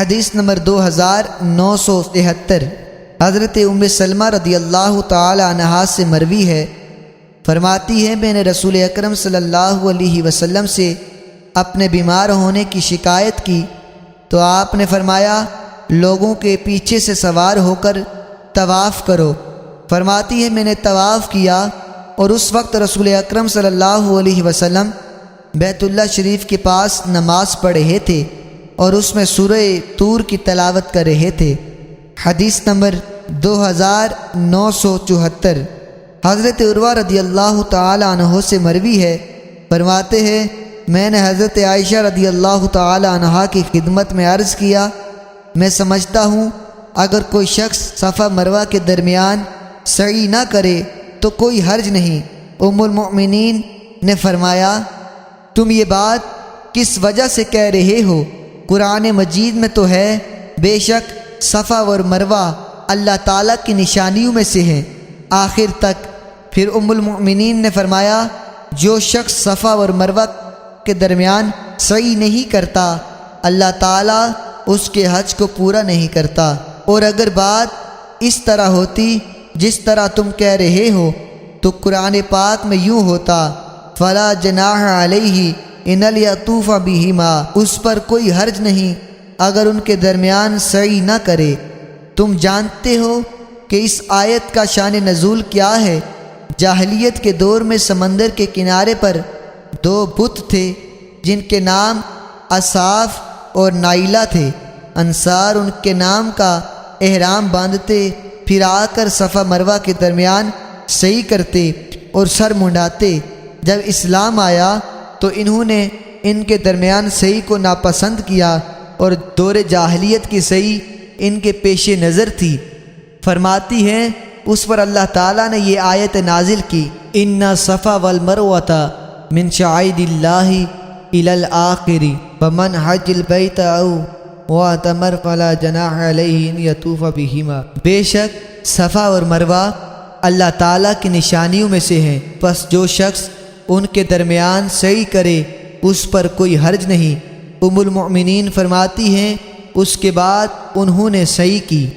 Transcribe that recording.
حدیث نمبر 2973 حضرت ام سلمہ رضی اللہ تعالی عنہا سے مروی ہے، فرماتی ہے میں نے رسول اکرم صلی اللہ علیہ وسلم سے اپنے بیمار ہونے کی شکایت کی تو آپ نے فرمایا لوگوں کے پیچھے سے سوار ہو کر طواف کرو۔ فرماتی ہے میں نے طواف کیا اور اس وقت رسول اکرم صلی اللہ علیہ وسلم بیت اللہ شریف کے پاس نماز پڑھ رہے تھے اور اس میں سورہ طور کی تلاوت کر رہے تھے۔ حدیث نمبر 2974 حضرت عروہ رضی اللہ تعالی عنہ سے مروی ہے، فرماتے ہیں میں نے حضرت عائشہ رضی اللہ تعالی عنہا کی خدمت میں عرض کیا میں سمجھتا ہوں اگر کوئی شخص صفا مروہ کے درمیان سعی نہ کرے تو کوئی حرج نہیں۔ ام المؤمنین نے فرمایا تم یہ بات کس وجہ سے کہہ رہے ہو؟ قرآن مجید میں تو ہے بے شک صفا اور مروہ اللہ تعالیٰ کی نشانیوں میں سے ہیں آخر تک۔ پھر ام المؤمنین نے فرمایا جو شخص صفا اور مروہ کے درمیان سعی نہیں کرتا اللہ تعالیٰ اس کے حج کو پورا نہیں کرتا۔ اور اگر بات اس طرح ہوتی جس طرح تم کہہ رہے ہو تو قرآن پاک میں یوں ہوتا فلا جناح علیہ ان لیطوف بہما، اس پر کوئی حرج نہیں اگر ان کے درمیان سعی نہ کرے۔ تم جانتے ہو کہ اس آیت کا شان نزول کیا ہے؟ جاہلیت کے دور میں سمندر کے کنارے پر دو بت تھے جن کے نام اصاف اور نائلہ تھے۔ انصار ان کے نام کا احرام باندھتے پھر آ کر صفا مروہ کے درمیان سعی کرتے اور سر منڈاتے۔ جب اسلام آیا تو انہوں نے ان کے درمیان سعی کو ناپسند کیا اور دور جاہلیت کی سعی ان کے پیش نظر تھی۔ فرماتی ہیں اس پر اللہ تعالیٰ نے یہ آیت نازل کی ان صفا والمروۃ من شعائر اللہ الی الآخر فمن حج البیت او واعتمر فلا جناح علیہ ان یطوف بہما، بے شک صفا اور مروہ اللہ تعالیٰ کی نشانیوں میں سے ہیں، پس جو شخص ان کے درمیان سعی کرے اس پر کوئی حرج نہیں۔ ام المؤمنین فرماتی ہیں اس کے بعد انہوں نے سعی کی۔